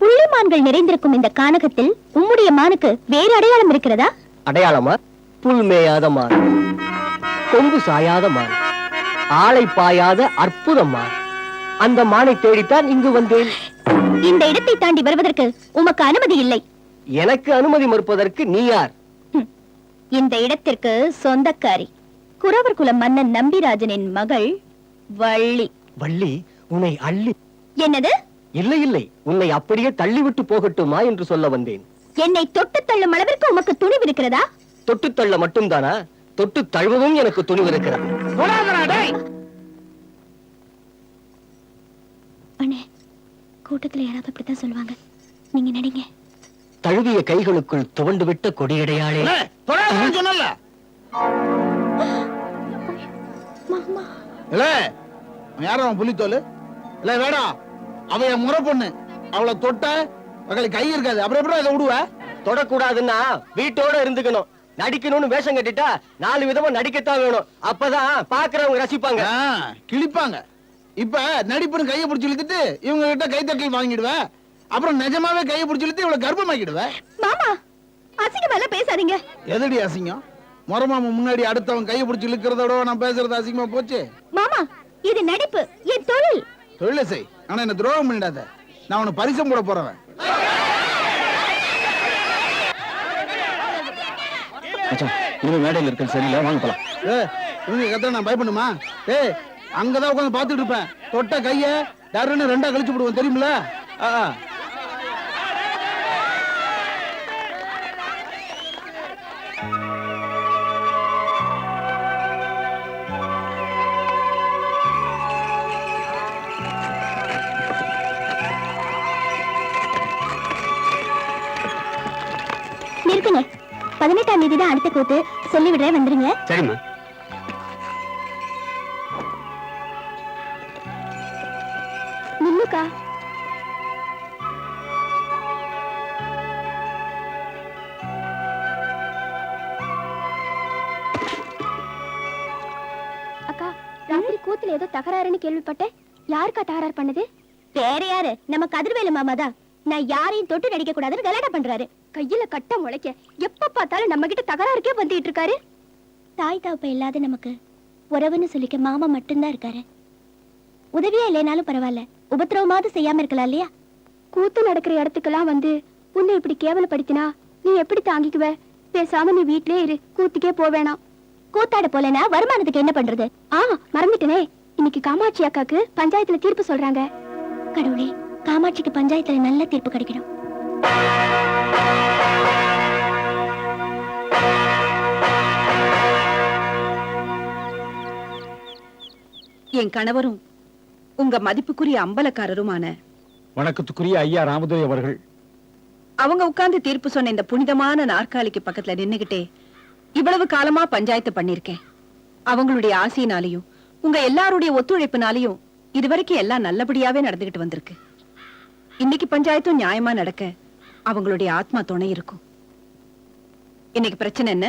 புள்ளிமான்கள் நிறைந்திருக்கும் இந்த கானகத்தில் உம்முடைய மானுக்கு வேறு அடையாளம் இருக்கிறதா? அடையாளமா? புல் மேயாத மான், கொம்பு சாயாத மான், ஆளை பாயாத அற்புத மான். அந்த மானை தேடித்தான் இங்கு வந்தேன். இந்த இடத்தை தாண்டி வருவதற்கு உமக்கு அனுமதி இல்லை. எனக்கு அனுமதி மறுப்பதற்கு நீ யார்? இந்த இடத்திற்கு சொந்தக்காரி, குறவர் குல மன்னன் நம்பிராஜனின் மகள் வள்ளி. வள்ளி உன்னை அள்ளி? என்னது? இல்லை இல்லை, உன்னை அப்படியே தள்ளிவிட்டு போகட்டுமா என்று சொல்ல வந்தேன். என்னை தொட்டு தள்ளும் அளவிற்கு உமக்கு துணிவு இருக்கிறதா? தொட்டு தள்ள மட்டும்தானா? தொட்டு தழுவவும் எனக்கு துணிவு இருக்கிறது. அண்ணே, கூட்டத்துல யாராவது அப்படித்தான் சொல்லுவாங்க. நீங்க நடிங்க. தழுவிய கைகளுக்குள் துவண்டு விட்ட கொடியடையாளே. சொன்னல மாமா. இல்ல யாரும் புலித்தோல் இல்ல வேடா. அவ என் முறை பொண்ணு. அவளை தொட்ட அவளுக்கு கை இருக்காது. அப்புறம் எப்படி அதை விடுவ? தொடக்கூடாதுன்னா வீட்டோட இருந்துக்கணும். நடிக்கணும்னு வேஷம் கட்டிட்டா 4 விதமா நடிக்கத்தான் வேணும். அப்பதான் பாக்குறவங்க ரசிப்பாங்க, கிழிப்பாங்க. இப்ப நடிப்புன்னு கையை பிடிச்சி இழுத்துட்டு இவங்க கிட்ட கை தட்டல் வாங்கிடுவேன். அப்புறம் நிஜமாவே கையை பிடிச்சி இழுத்து இவளை கர்ப்பமாக்கிடுவேன். மாமா, அசிங்கமா பேசாதீங்க. எதடி அசிங்கம்? முறமாம முன்னாடி அடுத்தவன் கையை பிடிச்சி இழுக்கிறதோட நான் பேசுறது அசிங்கமா போச்சு. மாமா, இது நடிப்பு, என் தொழில். தொழில செய், ஆனா என்ன துரோகம் பண்ணிடாத. நான் உன்னை பரிசம் போட போறவன். மேடையில் இருக்க சரியில்லை, வாங்க போலாம். இவங்க கத்த நான் பயப்படணுமா? அங்கதான் உட்காந்து பாத்துட்டு இருப்பேன். தொட்ட கைய யாருன்னு 2 கழிச்சு விடுவேன், தெரியுமில? நிறுத்துங்க. 18ஆம் தேதி தான் அடுத்த கூத்து. சொல்லிவிடுறேன், வந்துருங்க. சரிம்மா. நில்லுக்கா. அக்கா, ராத்திரி கூத்துல ஏதோ தகராறுன்னு கேள்விப்பட்டேன். யாருக்கா தகராறு பண்ணது? வேற யாரு? நம்ம கதிர்வேலு மாமாதான். நான் யாரையும் தொட்டு நடிக்க கூடாதுன்னு கலாட்டா பண்றாரு. கையில கட்ட முளைக்க எப்ப பார்த்தாலும் நம்ம கிட்ட தகராறுக்கே வந்துட்டு இருக்காரு. தாய் தாப்ப இல்லாத நமக்கு உறவுன்னு சொல்லிக்க மாமா மட்டும்தான் இருக்காரு. உதவியா இல்லைனாலும் பரவாயில்ல, உபத்திரவமாவது செய்யாம இருக்கலாம் இல்லையா? கூத்து நடக்கிற இடத்துக்கெல்லாம் வந்து உன்னை இப்படி கேவலப்படுத்தினா நீ எப்படி தாங்கிக்குவ? பேசாம நீ வீட்லயே இரு, கூத்துக்கே போவேணாம். கூத்தாட போலனா வருமானத்துக்கு என்ன பண்றது? மறந்துட்டனே, இன்னைக்கு காமாட்சி அக்காக்கு பஞ்சாயத்துல தீர்ப்பு சொல்றாங்க. கடவுளே, காமாட்சிக்கு பஞ்சாயத்துல நல்ல தீர்ப்பு கிடைக்கணும். என் கணவரும் உங்க மதிப்புக்குரிய அம்பலக்காரருமான வணக்கத்துக்குரிய ஐயா ராமதுரை அவர்கள். அவங்க உட்கார்ந்து தீர்ப்பு சொன்ன இந்த புனிதமான நாற்காலிக்கு பக்கத்துல நின்னுகிட்டே இவ்வளவு காலமா பஞ்சாயத்து பண்ணிருக்கேன். அவங்களுடைய ஆசையினாலையும் உங்க எல்லாருடைய ஒத்துழைப்புனாலையும் இதுவரைக்கும் எல்லாம் நல்லபடியாவே நடந்துகிட்டு வந்திருக்கு. இன்னைக்கு பஞ்சாயத்தும் நியாயமா நடக்க அவங்களுடைய ஆத்மா துணை இருக்கும். இன்னைக்கு பிரச்சனை என்ன?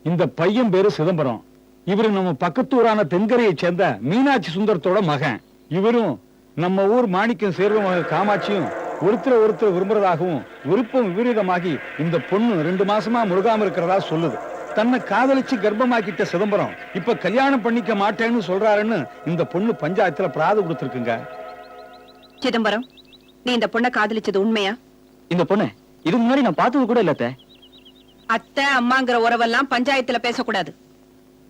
இந்த பையன் பேரு சிதம்பரம். இவரு நம்ம பக்கத்தூரான தென்கரையை சேர்ந்த மீனாட்சி சுந்தரத்தோட மகன். இவரும் நம்ம ஊர் மாணிக்கம் சேர்வ மக காமாட்சியும் ஒருத்தர் விரும்புறதாகவும் விருப்பம் விபரீதமாகி இந்த பொண்ணு 2 மாசமா முருகாம இருக்கிறதா சொல்லுது. தன்னை காதலிச்சு கர்ப்பமாக்கிட்ட சிதம்பரம் இப்ப கல்யாணம் பண்ணிக்க மாட்டேன்னு சொல்றாருன்னு இந்த பொண்ணு பஞ்சாயத்துல பிராது கொடுத்திருக்குங்க. சிதம்பரம், நீ இந்த பொண்ணை காதலிச்சது உண்மையா? இந்த பொண்ணு இதுக்கு முன்னாடி நான் பார்த்தது கூட இல்ல. அத்தை அம்மாங்கிற உறவெல்லாம் பஞ்சாயத்துல பேசக்கூடாது.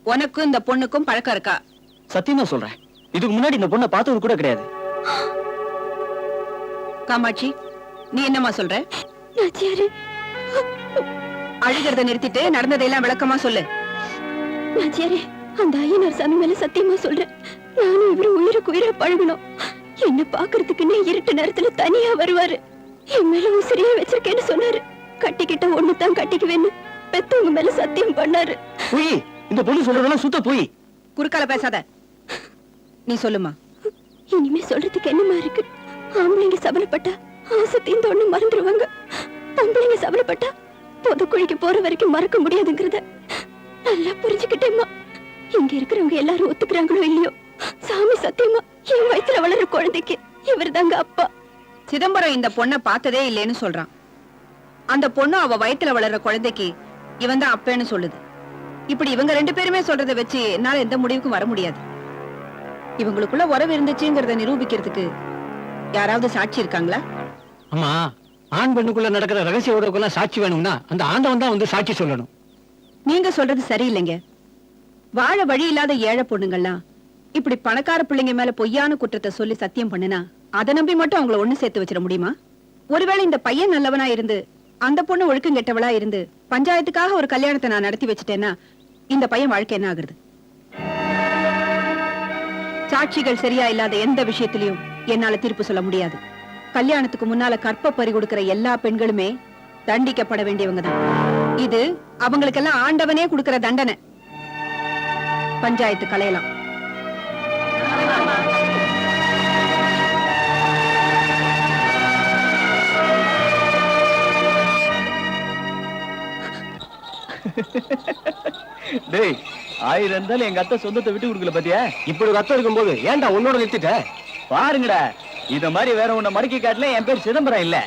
உனக்கும் இந்த பொண்ணுக்கும் பழக்கம் இருக்கா? சத்தியமா சொல்றேன், இதுக்கு முன்னாடி இந்த பொண்ணை பார்த்தது கூட கிடையாது. காமாட்சி, நீ என்னமா சொல்ற? அழுகிறத நிறுத்திட்டு நடந்ததையெல்லாம் விளக்கமா சொல்லு. அந்த ஐயனார் சாமி மேல சத்தியமா சொல்றேன், நானும் இவரு உயிருக்கு உயிரை பழகணும். என்ன பாக்குறதுக்குன்னே இருட்டு நேரத்துல தனியா வருவாரு. என் மேல உசிரியே வச்சிருக்கேன்னு சொன்னாரு. கட்டிக்கிட்ட ஒண்ணுதான் கட்டிக்குவேன்னு பெத்தவங்க மேல சத்தியம் பண்ணாரு. இந்த பொண்ணு சொல்றதெல்லாம் சுத்த போய். குறுக்கால பேசாத, நீ சொல்லுமா. இனிமே சொல்றதுக்கு என்னமா இருக்கு? ஆம்பளைங்க சபலப்பட்டா ஆசை தீர்ந்தோன்னு மறந்துடுவாங்க. பொம்பளைங்க சபலப்பட்டா பொது குழிக்கு போற வரைக்கும் மறக்க முடியாதுங்கிறத நல்லா புரிஞ்சுக்கிட்டேம்மா. இங்க இருக்கிறவங்க எல்லாரும் ஒத்துக்கிறாங்களோ இல்லையோ, சாமி சத்தியமா என் வயித்துல வளர்ற குழந்தைக்கு இவர் தாங்க அப்பா. சிதம்பரம் இந்த பொண்ணை பார்த்ததே இல்லைன்னு சொல்றான். அந்த பொண்ணு அவ வயித்துல வளர்ற குழந்தைக்கு இவன் தான் அப்பேன்னு சொல்லுது. இப்படி இவங்க 2 பேருமே சொல்றதை வச்சு என்னால எந்த முடிவுக்கும் வர முடியாது. இவங்களுக்குள்ள உறவு இருந்துச்சுங்கிறத நிரூபிக்கிறதுக்கு யாராவது சாட்சி இருக்காங்களா? அம்மா, ஆண் பெண்ணுக்குள்ள நடக்கிற ரகசிய உறவுக்கெல்லாம் சாட்சி வேணும்னா அந்த ஆண்டவன் தான் வந்து சாட்சி சொல்லணும். நீங்க சொல்றது சரியில்லைங்க. வாழ வழி இல்லாத ஏழை பொண்ணுங்கள்லாம் இப்படி பணக்கார பிள்ளைங்க மேல பொய்யான குற்றத்தை சொல்லி சத்தியம் பண்ணுனா அதை நம்பி மட்டும் அவங்கள ஒண்ணு சேர்த்து வச்சிட முடியுமா? ஒருவேளை இந்த பையன் நல்லவனா இருந்து அந்த பொண்ணு ஒழுக்கம் கெட்டவளா இருந்து பஞ்சாயத்துக்காக ஒரு கல்யாணத்தை நான் நடத்தி வச்சிட்டேன்னா இந்த பையன் வாழ்க்கை என்ன ஆகுறது? சாட்சிகள் சரியா இல்லாத எந்த விஷயத்திலையும் என்னால தீர்ப்பு சொல்ல முடியாது. கல்யாணத்துக்கு முன்னால கற்ப பறி கொடுக்கிற எல்லா பெண்களுமே தண்டிக்கப்பட வேண்டியவங்க தான். இது அவங்களுக்கெல்லாம் ஆண்டவனே கொடுக்கிற தண்டனை. பஞ்சாயத்து கலையலாம். டேய், 1000 இருந்தாலும் எங்க அத்தை சொந்தத்தை விட்டு கொடுக்கல பாத்தியா? இப்படி ரத்தம் இருக்கும்போது ஏன்டா உன்னோட நிறுத்திட்ட? பாருங்கடா, இத மாதிரி வேற உன்னை மடக்கி காட்டல. என் பேர் சிதம்பரம் இல்ல.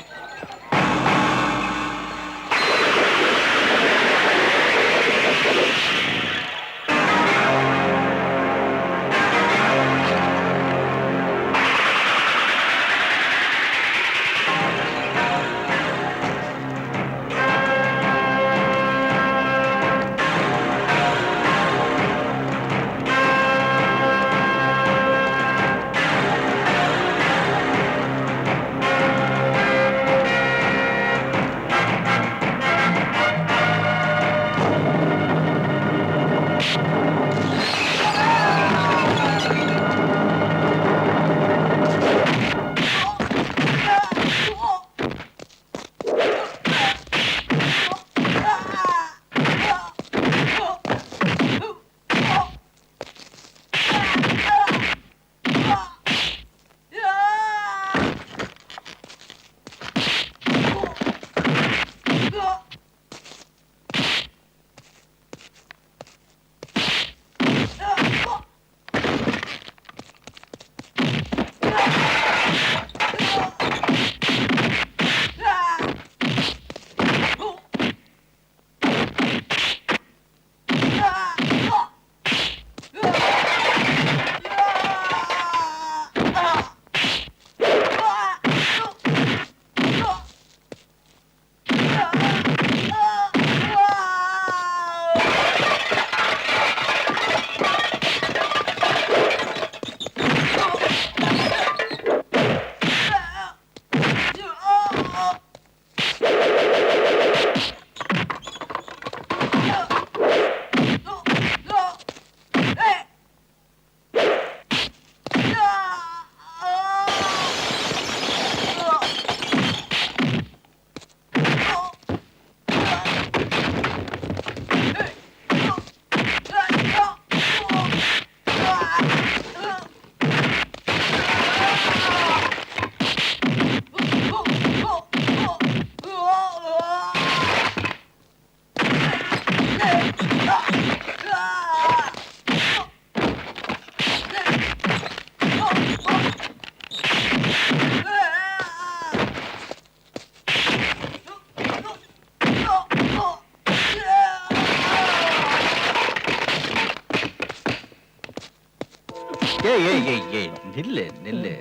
நில்லு நில்லு,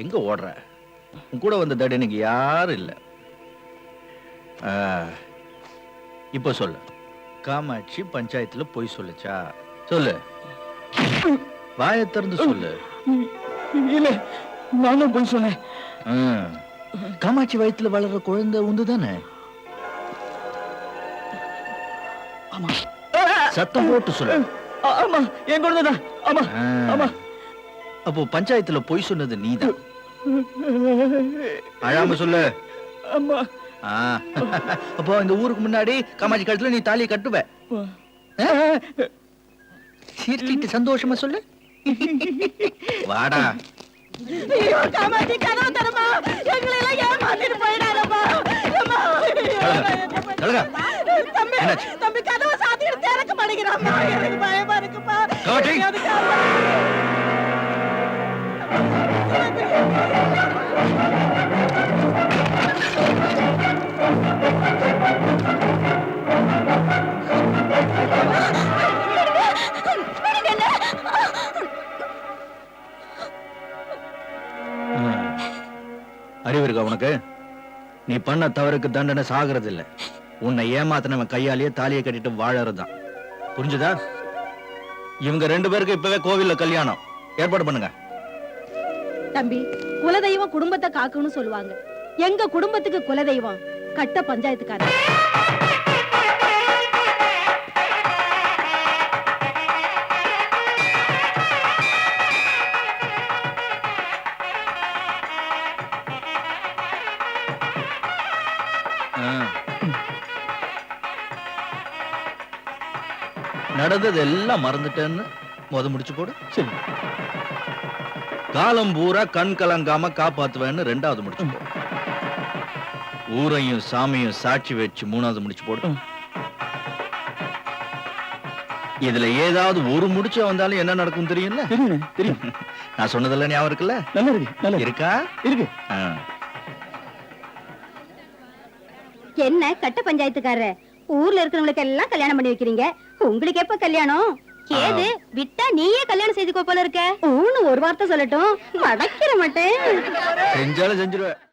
எங்க ஓடுற? உன் கூட வந்த தடி எனக்கு யாரும் இல்ல. இப்ப சொல்லு, காமாட்சி பஞ்சாயத்துல போய் சொல்லுச்சா? சொல்லு, வாயை திறந்து சொல்லு. இல்ல, நானும் போய் சொன்னேன். காமாட்சி வயித்துல வளர்ற குழந்தை உண்டு தானே? ஆமா. சத்தம் போட்டு சொல்லு. ஆமா, என் குழந்தைதான். ஆமா ஆமா. அப்போ பஞ்சாயத்துல போய் சொன்னது நீதான். அழாம சொல்லு. ஆமா. அப்போ இந்த ஊருக்கு முன்னாடி காமாட்சி கழுத்துல நீ தாலியை கட்டுவ. சிரிச்சிட்டு சந்தோஷமா சொல்லு. வாடா. காமாட்சி கனவு தரமா, எங்களை எல்லாம் ஏமாத்திட்டு போயிடாதப்பா. தம்பி கதவை சாத்திட்டு திறக்க அடிக்கிறாம்மா எனக்கு பயமா இருக்குப்பா காட்டி. எனக்கு அம்மா. அறிவு இருக்கா உனக்கு? நீ பண்ண தவறுக்கு தண்டனை சாகிறது இல்ல, உன்னை ஏமாத்தினவன் கையாலேயே தாலியை கட்டிட்டு வாழறதுதான். புரிஞ்சுதா? இவங்க 2 பேருக்கு இப்பவே கோவில்ல கல்யாணம் ஏற்பாடு பண்ணுங்க. தம்பி, குலதெய்வம் குடும்பத்தை காக்கணும்னு சொல்லுவாங்க. எங்க குடும்பத்துக்கு குலதெய்வம் கட்ட பஞ்சாயத்துக்காரர். நடந்தது எல்லாம் மறந்துட்டேன்னு முடிச்சு போடு. காலம் பூரா கண் கலங்காம காப்பாத்துவேன்னு 2வது முடிச்சு போடு. ஊரையும் சாமியும் சாட்சி வச்சு 3வது முடிச்சு போடு. இதுல ஏதாவது ஒரு முடிச்சு வந்தாலும் என்ன நடக்கும் தெரியும்ல? தெரியும். நான் சொன்னதெல்லாம் ஞாபகம் இருக்குல்ல? நல்லா இருக்கு, நல்லா இருக்கா? இருக்கு. என்ன கட்ட பஞ்சாயத்துக்காரர், ஊர்ல இருக்கிறவங்களுக்கு எல்லாம் கல்யாணம் பண்ணி வைக்கிறீங்க, உங்களுக்கு எப்ப கல்யாணம்? ஏது விட்டா நீயே கல்யாணம் செய்துக்கோ போல இருக்க. ஊன்னு ஒரு வார்த்தை சொல்லட்டும், அடைக்கிற மாட்டேன். செஞ்சாலும் செஞ்சிருவேன்.